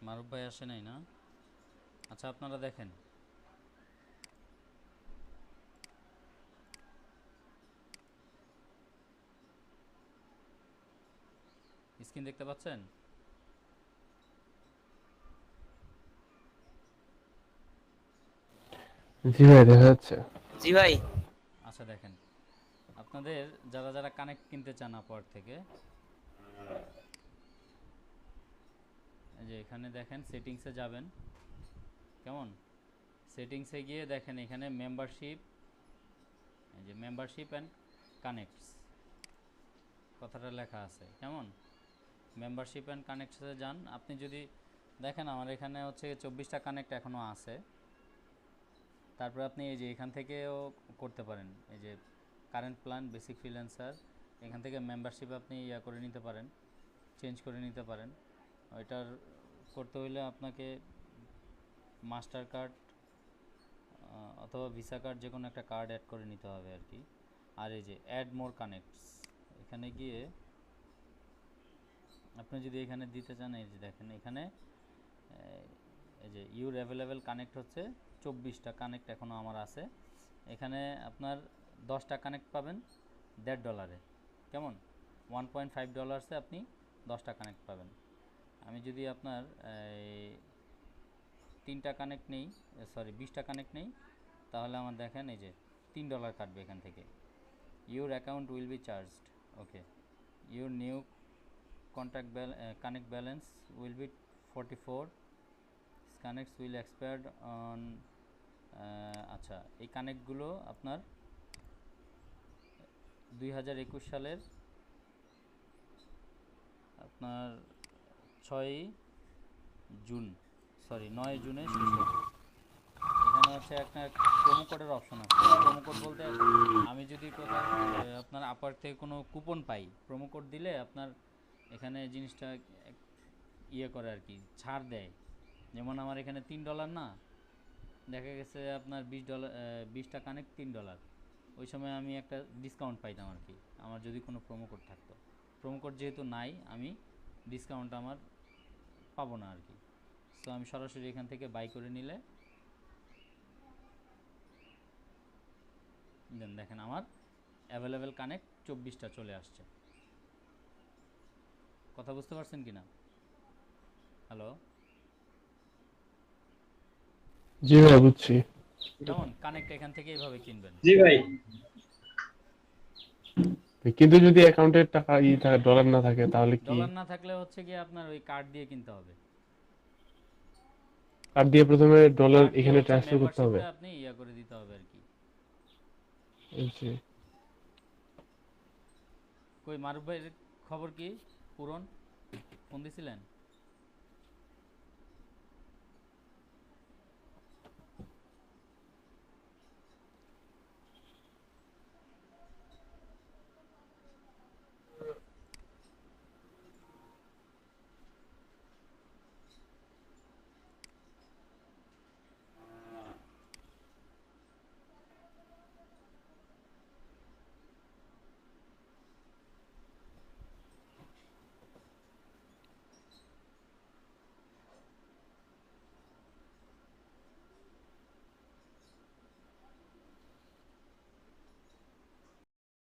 মারুফ ভাই আসে নাই না? আচ্ছা আপনারা দেখেন, স্ক্রিন দেখতে পাচ্ছেন? জি ভাই, দেখা যাচ্ছে। জি ভাই। আচ্ছা দেখেন, আপনাদের যারা যারা কানেক্ট কিনতে চান আপওয়ার্ক থেকে, এই যে এখানে দেখেন সেটিংসে যাবেন, কেমন? সেটিংসে গিয়ে দেখেন এখানে মেম্বারশিপ, এই যে মেম্বারশিপ অ্যান্ড কানেক্টস কথাটা লেখা আছে, কেমন? মেম্বারশিপ অ্যান্ড কানেক্টসে যান। আপনি যদি দেখেন আমার এখানে হচ্ছে 24টা কানেক্ট এখনও আছে। তারপরে আপনি এই যে এখান থেকেও করতে পারেন, এই যে কারেন্ট প্ল্যান, বেসিক ফ্রিল্যান্সার, এখান থেকে মেম্বারশিপ আপনি ইয়া করে নিতে পারেন, চেঞ্জ করে নিতে পারেন। ওইটার করতে হইলে আপনাকে মাস্টার কার্ড অথবা ভিসা কার্ড যে কোনো একটা কার্ড অ্যাড করে নিতে হবে আর কি। আর এই যে অ্যাড মোর কানেক্টস, এখানে গিয়ে আপনি যদি এখানে দিতে চান, এই যে দেখেন এখানে এই যে ইউর অ্যাভেলেবেল কানেক্ট হচ্ছে 24টা কানেক্ট এখনও আমার আছে। এখানে আপনার 10টা কানেক্ট পাবেন $1.5, কেমন? $1.5 আপনি 10টা কানেক্ট পাবেন। আমি যদি আপনার এই 3টা কানেক্ট নেই, সরি 20টা কানেক্ট নেই, তাহলে আমার দেখেন এই যে $3 কাটবে এখান থেকে। Your account will be charged, okay. Your new connect balance will be 44, connects will expired on, আচ্ছা এই কানেক্টগুলো আপনার 2021 সালের আপনার 6ই জুন, সরি 9 জুনে শেষ হবে। এখানে হচ্ছে একটা প্রোমো কোডের অপশন আছে। প্রোমো কোড বলতে আমি যদি কোথাও আপনার আপার থেকে কোনো কুপন পাই, প্রোমো কোড দিলে আপনার এখানে জিনিসটা ইয়ে করে আর কি, ছাড় দেয়। যেমন আমার এখানে $3 না, দেখা গেছে আপনার $20, 20টা কানেক্ট $3, ওই সময় আমি একটা ডিসকাউন্ট পাইতাম আর কি, আমার যদি কোনো প্রোমো কোড থাকতো। প্রোমো কোড যেহেতু নাই, আমি ডিসকাউন্ট আমার পাবো না আর কি। সো আমি সরাসরি এখান থেকে বাই করে নিলে দেন দেখেন আমার অ্যাভেলেবেল কানেক্ট 24টা চলে আসছে। কথা বুঝতে পারছেন কি না? হ্যালো, জি ভাই, বুঝছি। কেমন? কানেক্ট এখান থেকে এইভাবে কিনবেন। জি ভাই। কিন্তু যদি অ্যাকাউন্টে টাকা থাকে, ডলার না থাকে, তাহলে কি? ডলার না থাকলে হচ্ছে গিয়ে আপনার ওই কার্ড দিয়ে কিনতে হবে। কার্ড দিয়ে প্রথমে ডলার কার্ড দিয়ে এখানে হচ্ছে ট্রান্সফার করতে হবে? মেম্বারশিপটা আপনি ইয়া করে দিতে হবে আর কি। জি। কই মারুফ ভাইয়ের খবর কি? পূরণ ফোন দিছিলেন?